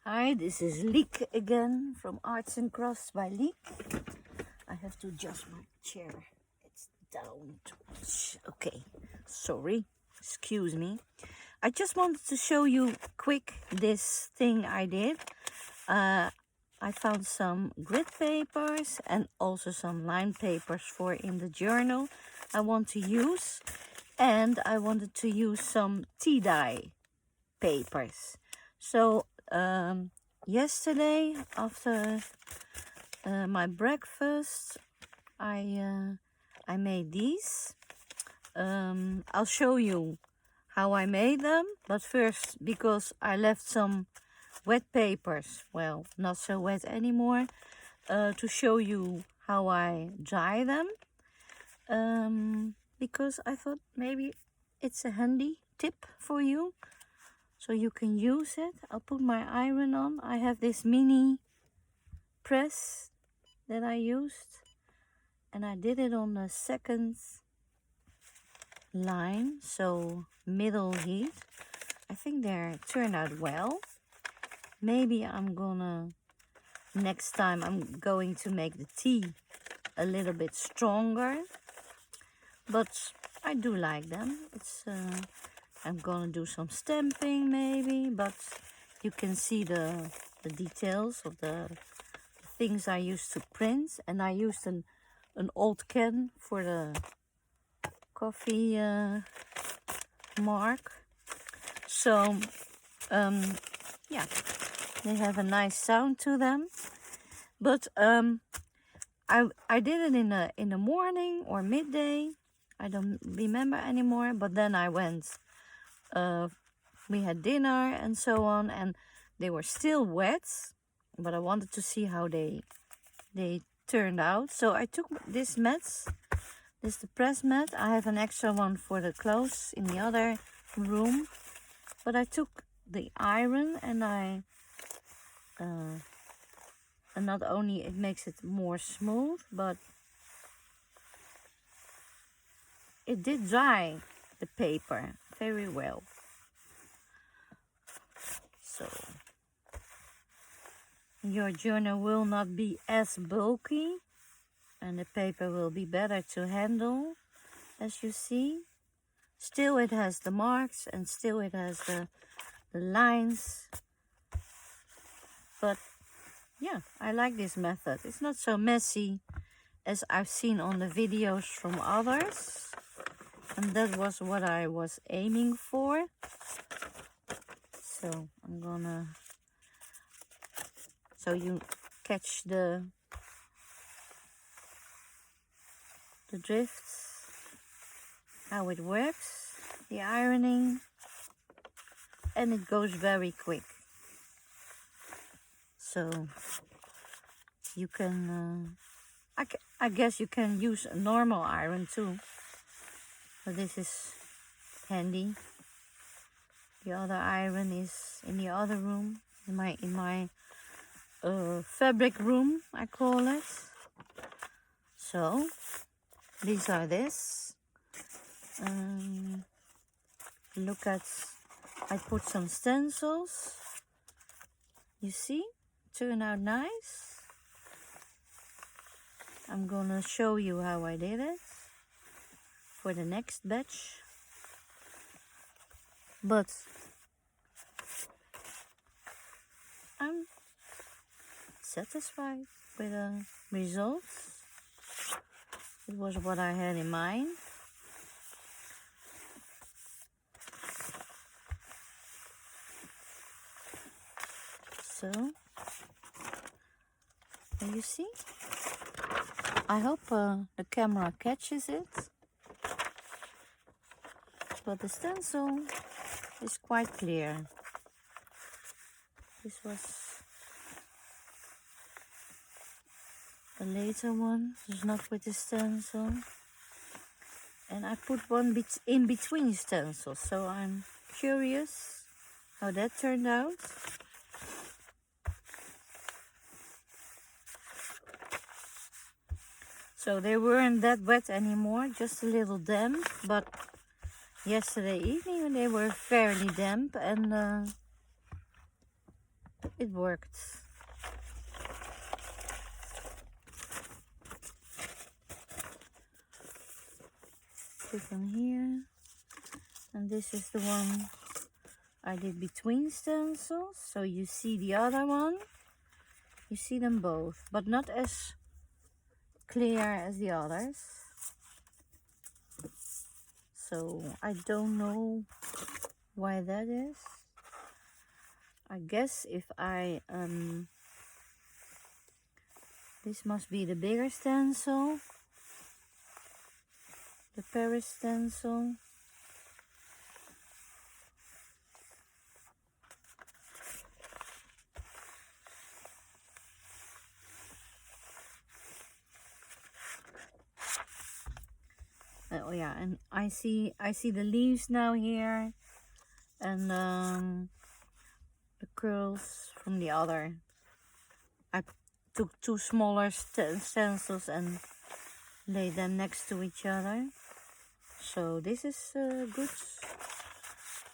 Hi, this is Liek again from Arts and Crafts by Liek. I have to adjust my chair. It's down too much. Okay, sorry. Excuse me. I just wanted to show you quick this thing I did. I found some grid papers and also some line papers for in the journal I want to use. And I wanted to use some tea dye papers. So yesterday after my breakfast I made these. I'll show you how I made them, but first, because I left some wet papers, well, not so wet anymore, to show you how I dry them, because I thought maybe it's a handy tip for you so you can use it. I'll put my iron on. I have this mini press that I used, and I did it on the second line, so middle heat. I think they turned out well. Maybe next time I'm going to make the tea a little bit stronger, but I do like them. I'm gonna do some stamping maybe, but you can see the details of the things I used to print. And I used an old can for the coffee mark. So yeah, they have a nice sound to them. But I did it in the morning or midday. I don't remember anymore. But then I went. We had dinner and so on, and they were still wet, but I wanted to see how they turned out. So I took this mat. This is the press mat. I have an extra one for the clothes in the other room, but I took the iron and and not only it makes it more smooth, but it did dry the paper very well. So your journal will not be as bulky and the paper will be better to handle, as you see. Still it has the marks and still it has the lines. But yeah, I like this method. It's not so messy as I've seen on the videos from others. And that was what I was aiming for. So I'm gonna, so you catch the drifts, how it works, the ironing, and it goes very quick. So you can, I guess you can use a normal iron too, but this is handy. The other iron is in the other room, in my fabric room, I call it. So these are this. Look at, I put some stencils. You see, turned out nice. I'm gonna show you how I did it for the next batch. But I'm satisfied with the results. It was what I had in mind. So, you see? I hope the camera catches it. But the stencil is quite clear. This was a later one, it's not with the stencil. And I put one in between stencils, so I'm curious how that turned out. So they weren't that wet anymore, just a little damp, but yesterday evening they were fairly damp, and it worked. Put them here. And this is the one I did between stencils. So you see the other one. You see them both, but not as clear as the others. So I don't know why that is. I guess if I this must be the bigger stencil, the Paris stencil. Oh yeah, and I see the leaves now here, and the curls from the other. I took two smaller stencils and laid them next to each other. So this is good.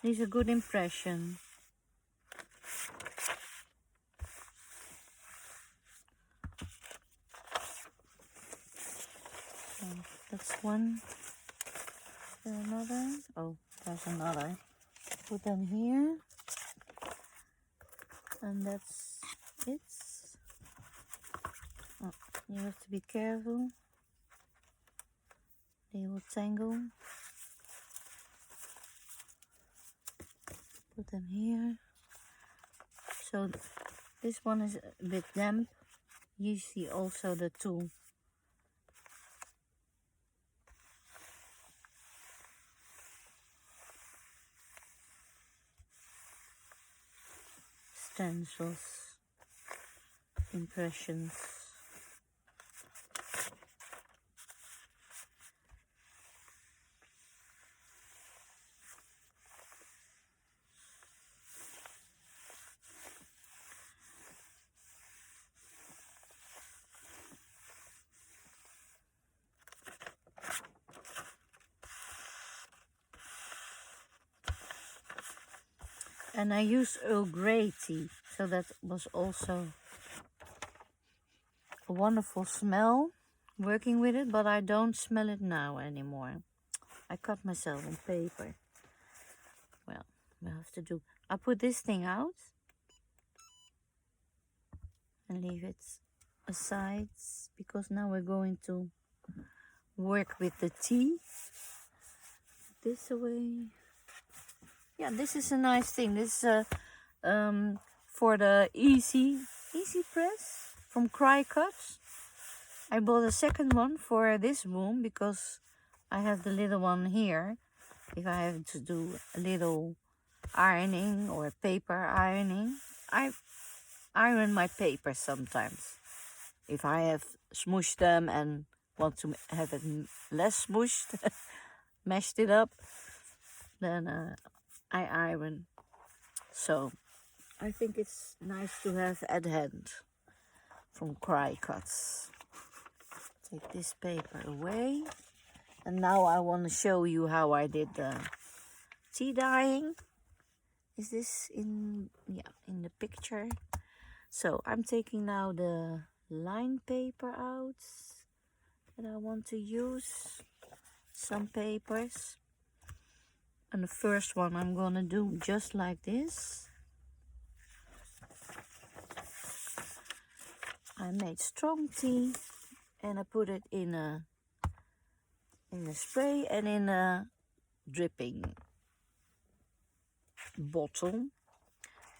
This is a good impression. So that's one. Is there another? Oh, there's another. Put them here, and that's it. Oh, you have to be careful. They will tangle. Put them here. So this one is a bit damp. You see also the two stencils, impressions. And I used Earl Grey tea, so that was also a wonderful smell working with it, but I don't smell it now anymore. I cut myself on paper. Well, we have to do. I put this thing out and leave it aside because now we're going to work with the tea. This away. Yeah, this is a nice thing. This is for the easy press from Cry Cuts. I bought a second one for this room because I have the little one here. If I have to do a little ironing or paper ironing, I iron my paper sometimes. If I have smooshed them and want to have it less smooshed, mashed it up, then I iron. So I think it's nice to have at hand from Cry Cuts. Take this paper away. And now I want to show you how I did the tea dyeing. Is this in the picture? So I'm taking now the line paper out that I want to use. Some papers. And the first one I'm gonna do just like this. I made strong tea and I put it in a spray and in a dripping bottle.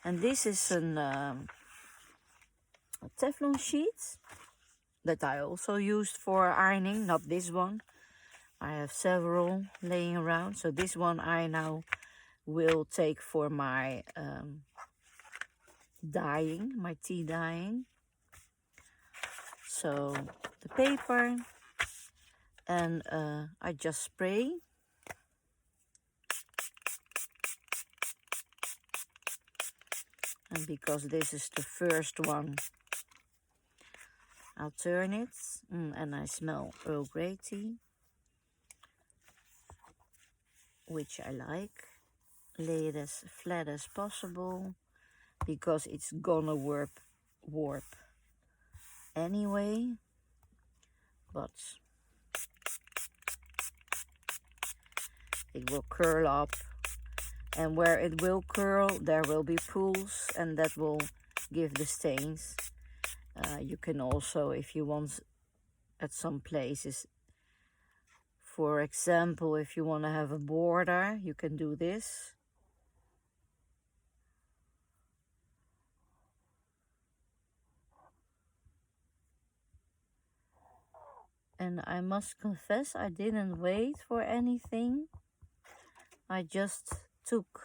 And this is a Teflon sheet that I also used for ironing, not this one. I have several laying around, so this one I now will take for my dyeing, my tea dyeing. So the paper, and I just spray. And because this is the first one, I'll turn it, and I smell Earl Grey tea, which I like. Lay it as flat as possible, because it's gonna warp anyway, but it will curl up, and where it will curl there will be pools, and that will give the stains. You can also, if you want, at some places, for example, if you want to have a border, you can do this. And I must confess, I didn't wait for anything. I just took,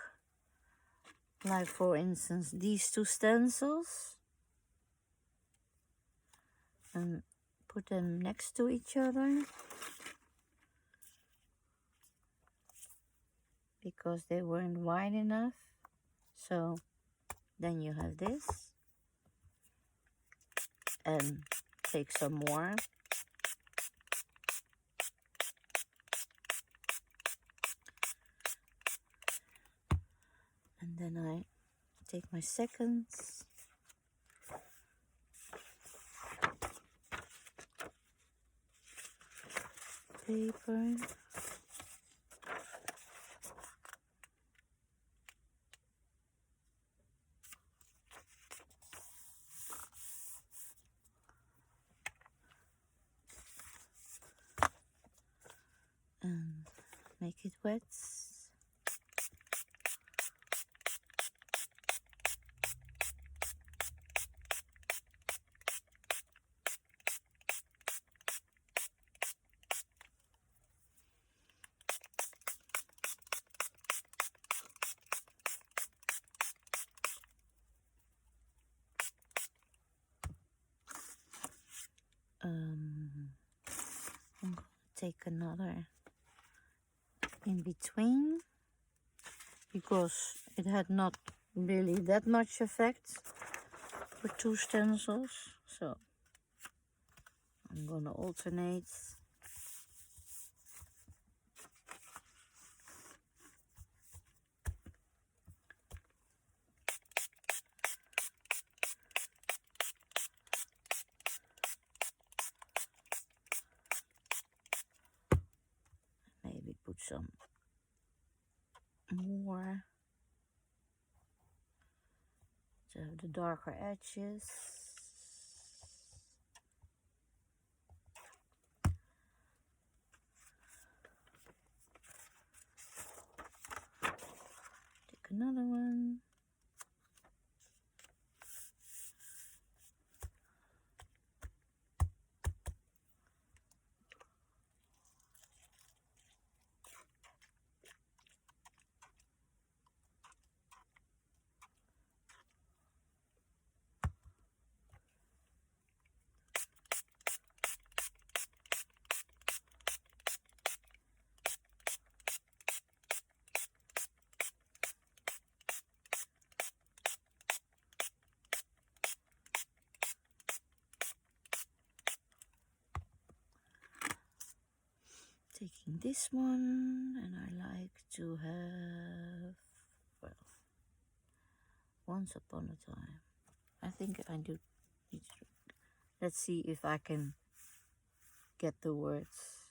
like for instance, these two stencils and put them next to each other, because they weren't wide enough. So then you have this, and take some more. And then I take my seconds. Paper. And make it wet. I'm going to take another in between, because it had not really that much effect for two stencils. So I'm going to alternate. Maybe put some more to have the darker edges. Take another one. Taking this one, and I like to have, well, once upon a time. I think I do. Let's see if I can get the words.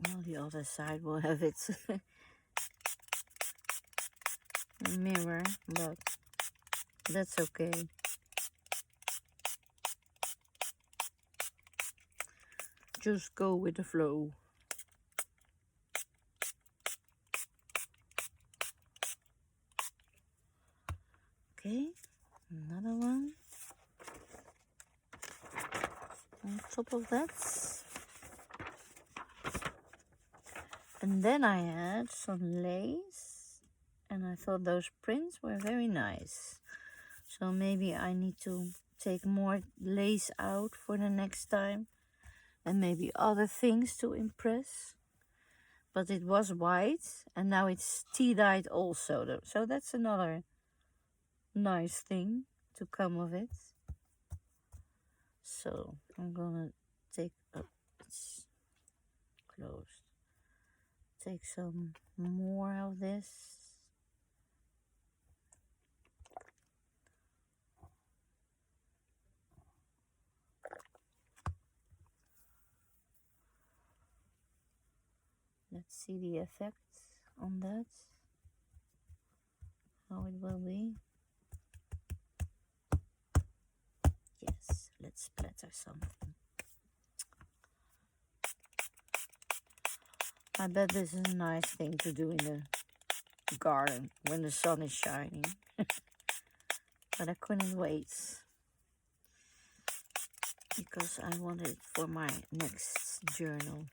Well, the other side will have its mirror, but that's okay. Just go with the flow. Okay, another one on top of that. And then I had some lace, and I thought those prints were very nice. So maybe I need to take more lace out for the next time and maybe other things to impress. But it was white and now it's tea dyed also. So that's another nice thing to come of it. So I'm gonna take, oh, it's closed. Take some more of this. Let's see the effect on that, how it will be. Yes, let's splatter something. I bet this is a nice thing to do in the garden when the sun is shining. But I couldn't wait because I wanted it for my next journal,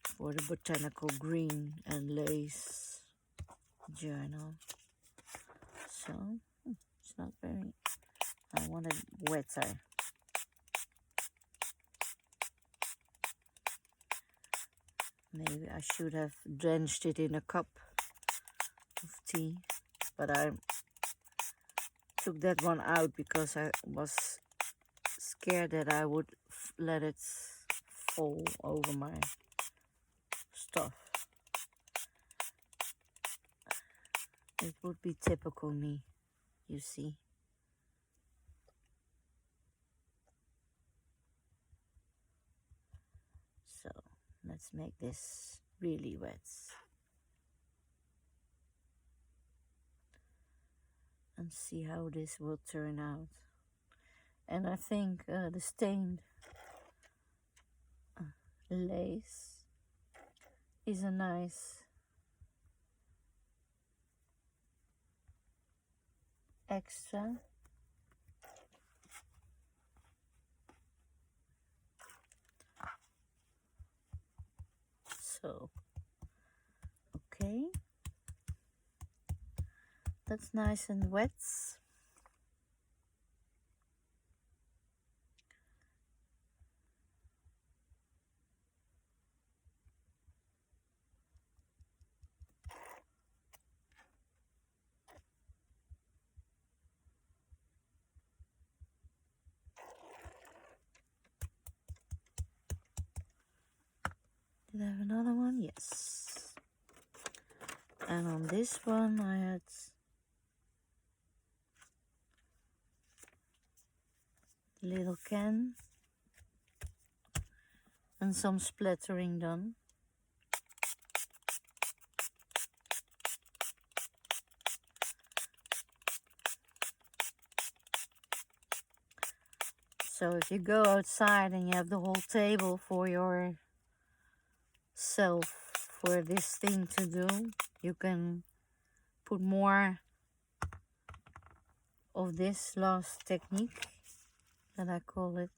for the botanical green and lace journal. So it's not very, I want it wetter. Maybe I should have drenched it in a cup of tea, but I took that one out because I was scared that I would let it fall over my stuff. It would be typical me, you see. So let's make this really wet and see how this will turn out. And I think the stained lace is a nice extra. So, okay, that's nice and wet. Did I have another one? Yes. And on this one I had a little can and some splattering done. So if you go outside and you have the whole table for yourself for this thing to do, you can put more of this last technique that I call it.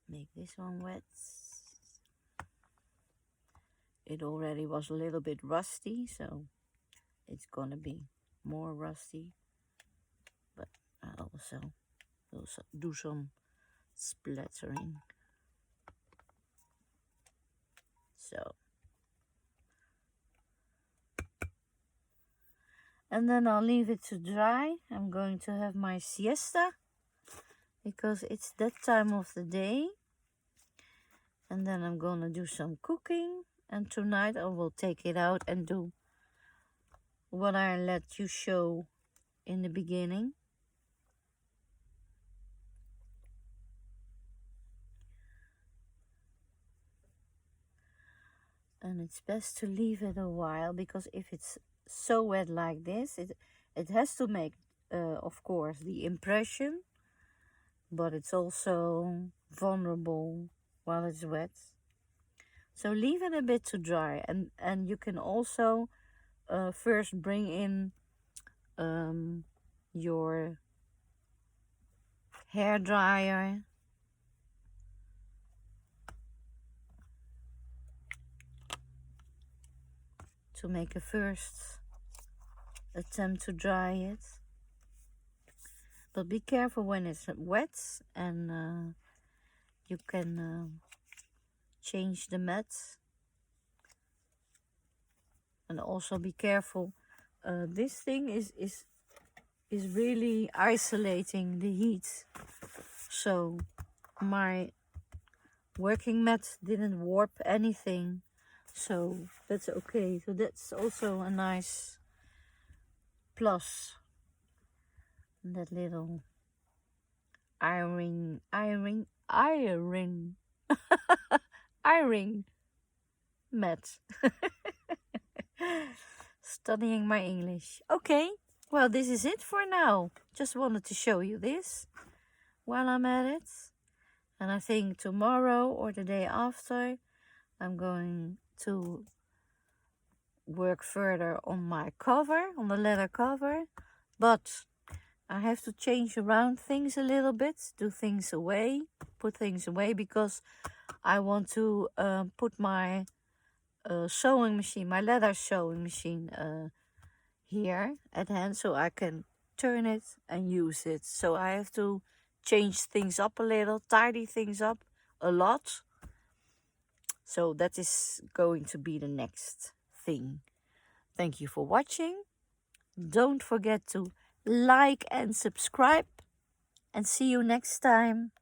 Make this one wet. It already was a little bit rusty, so it's gonna be more rusty. But I also will do some splattering. So, and then I'll leave it to dry. I'm going to have my siesta because it's that time of the day. And then I'm gonna do some cooking, and tonight I will take it out and do what I let you show in the beginning. And it's best to leave it a while, because if it's so wet like this, it has to make of course the impression, but it's also vulnerable while it's wet. So leave it a bit to dry, and you can also first bring in your hair dryer to make a first attempt to dry it. But be careful when it's wet, and you can change the mats. And also be careful. This thing is really isolating the heat. So my working mat didn't warp anything. So that's okay. So that's also a nice plus. That little ironing ironing mat. Studying my English. Okay, well, this is it for now. Just wanted to show you this while I'm at it. And I think tomorrow or the day after, I'm going to work further on my cover, on the leather cover. But I have to change around things a little bit, do things away, put things away, because I want to put my sewing machine, my leather sewing machine here at hand, so I can turn it and use it. So I have to change things up a little, tidy things up a lot. So that is going to be the next thing. Thank you for watching. Don't forget to like and subscribe, and see you next time.